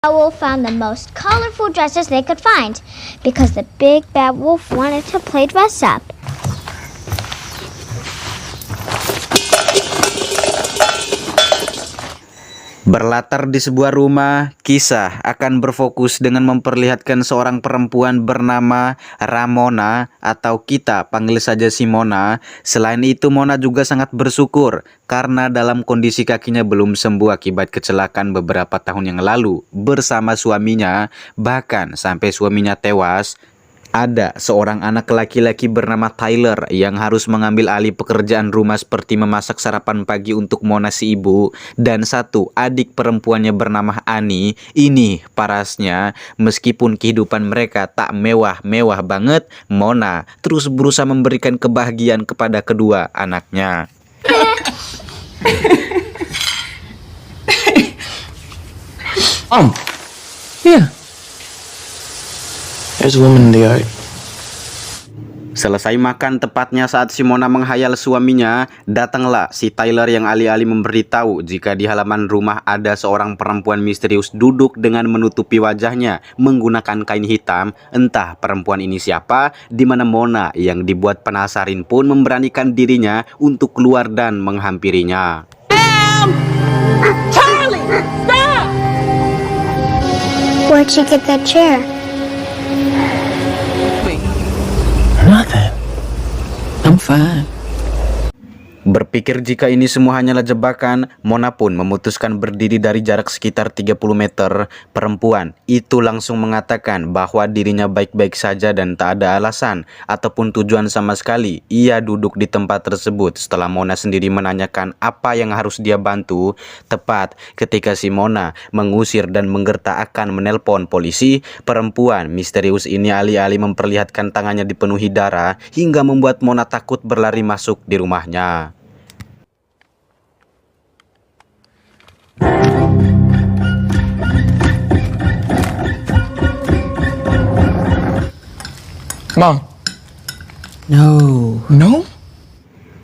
Owl found the most colorful dresses they could find because the big bad wolf wanted to play dress up. Berlatar di sebuah rumah, kisah akan berfokus dengan memperlihatkan seorang perempuan bernama Ramona atau kita panggil saja si Mona. Selain itu, Mona juga sangat bersyukur karena dalam kondisi kakinya belum sembuh akibat kecelakaan beberapa tahun yang lalu bersama suaminya, bahkan sampai suaminya tewas. Ada seorang anak laki-laki bernama Tyler yang harus mengambil alih pekerjaan rumah seperti memasak sarapan pagi untuk Mona si ibu, dan satu adik perempuannya bernama Annie. Ini parasnya, meskipun kehidupan mereka tak mewah-mewah banget, Mona terus berusaha memberikan kebahagiaan kepada kedua anaknya. Yeah. There's a woman in the yard. Selesai makan, tepatnya saat si Mona menghayal suaminya, datanglah si Tyler yang alih-alih memberitahu jika di halaman rumah ada seorang perempuan misterius duduk dengan menutupi wajahnya menggunakan kain hitam. Entah perempuan ini siapa, di mana Mona yang dibuat penasaran pun memberanikan dirinya untuk keluar dan menghampirinya. Charlie, stop! Where'd you get that chair? Nothing. I'm fine. Berpikir jika ini semua hanyalah jebakan, Mona pun memutuskan berdiri dari jarak sekitar 30 meter. Perempuan itu langsung mengatakan bahwa dirinya baik-baik saja dan tak ada alasan ataupun tujuan sama sekali ia duduk di tempat tersebut. Setelah Mona sendiri menanyakan apa yang harus dia bantu, tepat ketika si Mona mengusir dan menggertak akan menelpon polisi, perempuan misterius ini alih-alih memperlihatkan tangannya dipenuhi darah hingga membuat Mona takut berlari masuk di rumahnya. Mom. No?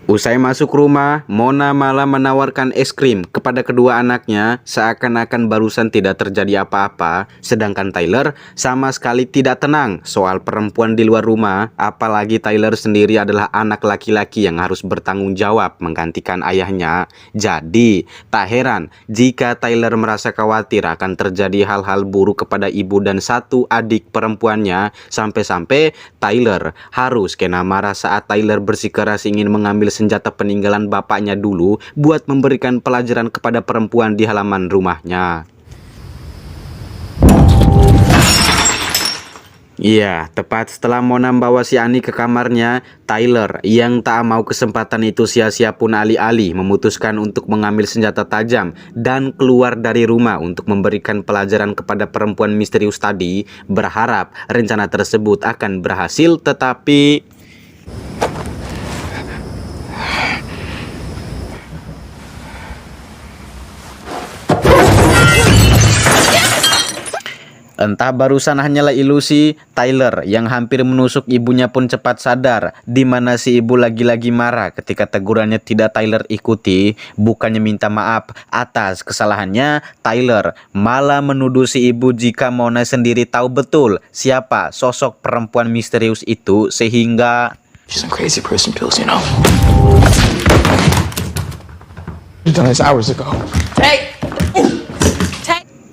Usai masuk rumah, Mona malah menawarkan es krim kepada kedua anaknya seakan-akan barusan tidak terjadi apa-apa. Sedangkan Tyler sama sekali tidak tenang soal perempuan di luar rumah. Apalagi Tyler sendiri adalah anak laki-laki yang harus bertanggung jawab menggantikan ayahnya. Jadi tak heran jika Tyler merasa khawatir akan terjadi hal-hal buruk kepada ibu dan satu adik perempuannya. Sampai-sampai Tyler harus kena marah saat Tyler bersikeras ingin mengambil senjata peninggalan bapaknya dulu buat memberikan pelajaran kepada perempuan di halaman rumahnya. Iya, tepat setelah Mona membawa si Annie ke kamarnya, Tyler yang tak mau kesempatan itu sia-sia pun alih-alih memutuskan untuk mengambil senjata tajam dan keluar dari rumah untuk memberikan pelajaran kepada perempuan misterius tadi, berharap rencana tersebut akan berhasil. Tetapi entah barusan hanyalah ilusi, Tyler yang hampir menusuk ibunya pun cepat sadar di mana si ibu lagi-lagi marah ketika tegurannya tidak Tyler ikuti. Bukannya minta maaf atas kesalahannya, Tyler malah menuduh si ibu jika Mona sendiri tahu betul siapa sosok perempuan misterius itu sehingga She's some crazy person pills, you know. You've done this hours ago.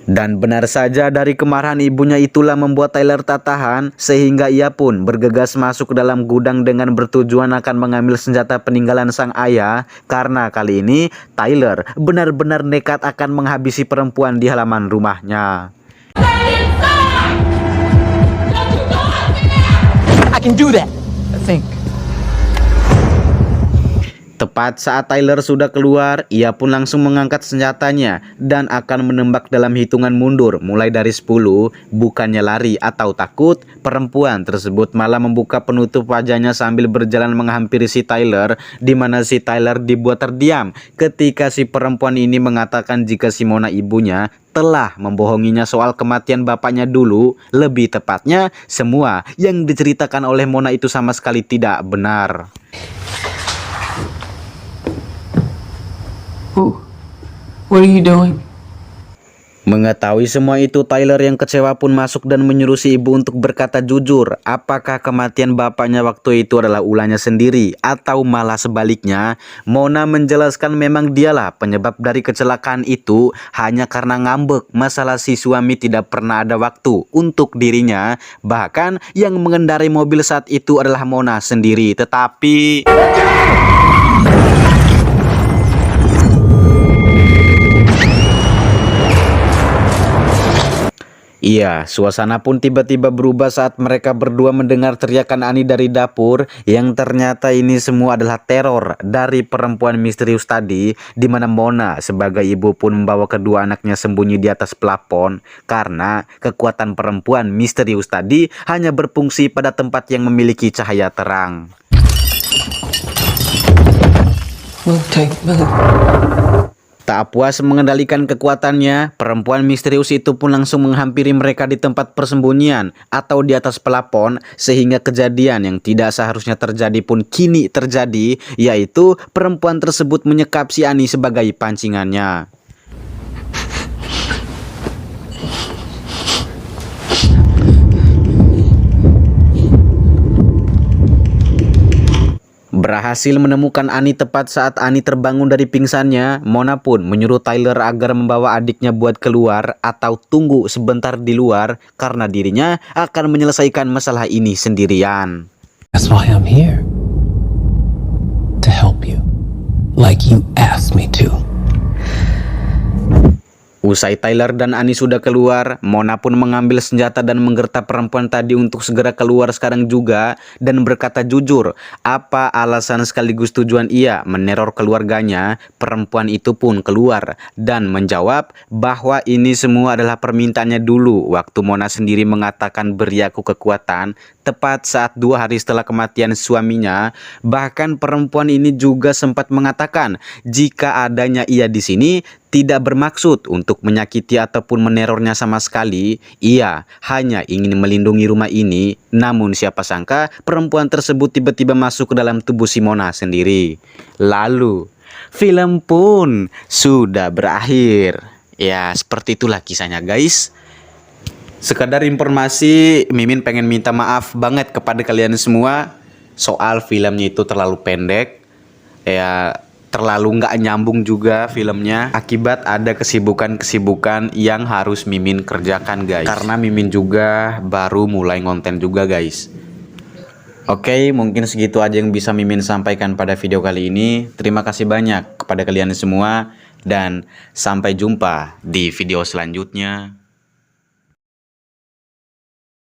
Dan benar saja dari kemarahan ibunya itulah membuat Tyler tak tahan sehingga ia pun bergegas masuk ke dalam gudang dengan bertujuan akan mengambil senjata peninggalan sang ayah. Karena kali ini Tyler benar-benar nekat akan menghabisi perempuan di halaman rumahnya. I can do that. I think. Tepat saat Tyler sudah keluar, ia pun langsung mengangkat senjatanya dan akan menembak dalam hitungan mundur mulai dari 10. Bukannya lari atau takut, perempuan tersebut malah membuka penutup wajahnya sambil berjalan menghampiri si Tyler, di mana si Tyler dibuat terdiam ketika si perempuan ini mengatakan jika si Mona ibunya telah membohonginya soal kematian bapaknya dulu. Lebih tepatnya, semua yang diceritakan oleh Mona itu sama sekali tidak benar. What are you doing? Mengetahui semua itu, Tyler yang kecewa pun masuk dan menyuruh si ibu untuk berkata jujur. Apakah kematian bapaknya waktu itu adalah ulahnya sendiri atau malah sebaliknya? Mona menjelaskan memang dialah penyebab dari kecelakaan itu hanya karena ngambek masalah si suami tidak pernah ada waktu untuk dirinya. Bahkan yang mengendarai mobil saat itu adalah Mona sendiri. Tetapi iya, suasana pun tiba-tiba berubah saat mereka berdua mendengar teriakan Ani dari dapur, yang ternyata ini semua adalah teror dari perempuan misterius tadi, di mana Mona sebagai ibu pun membawa kedua anaknya sembunyi di atas plafon karena kekuatan perempuan misterius tadi hanya berfungsi pada tempat yang memiliki cahaya terang. Tak puas mengendalikan kekuatannya, perempuan misterius itu pun langsung menghampiri mereka di tempat persembunyian atau di atas pelapon, sehingga kejadian yang tidak seharusnya terjadi pun kini terjadi, yaitu perempuan tersebut menyekap si Ani sebagai pancingannya. Berhasil menemukan Ani tepat saat Ani terbangun dari pingsannya, Mona pun menyuruh Tyler agar membawa adiknya buat keluar atau tunggu sebentar di luar karena dirinya akan menyelesaikan masalah ini sendirian. That's why I'm here. To help you. Like you asked me to. Usai Tyler dan Ani sudah keluar, Mona pun mengambil senjata dan menggertak perempuan tadi untuk segera keluar sekarang juga dan berkata jujur apa alasan sekaligus tujuan ia meneror keluarganya. Perempuan itu pun keluar dan menjawab bahwa ini semua adalah permintaannya dulu waktu Mona sendiri mengatakan beri aku kekuatan tepat saat 2 hari setelah kematian suaminya. Bahkan perempuan ini juga sempat mengatakan jika adanya ia di sini tidak bermaksud untuk menyakiti ataupun menerornya sama sekali. Ia hanya ingin melindungi rumah ini. Namun siapa sangka perempuan tersebut tiba-tiba masuk ke dalam tubuh si Mona sendiri. Lalu film pun sudah berakhir. Ya seperti itulah kisahnya guys. Sekadar informasi, Mimin pengen minta maaf banget kepada kalian semua soal filmnya itu terlalu pendek. Ya terlalu nggak nyambung juga filmnya akibat ada kesibukan-kesibukan yang harus Mimin kerjakan guys, karena Mimin juga baru mulai ngonten juga guys. Oke, mungkin segitu aja yang bisa Mimin sampaikan pada video kali ini. Terima kasih banyak kepada kalian semua dan sampai jumpa di video selanjutnya.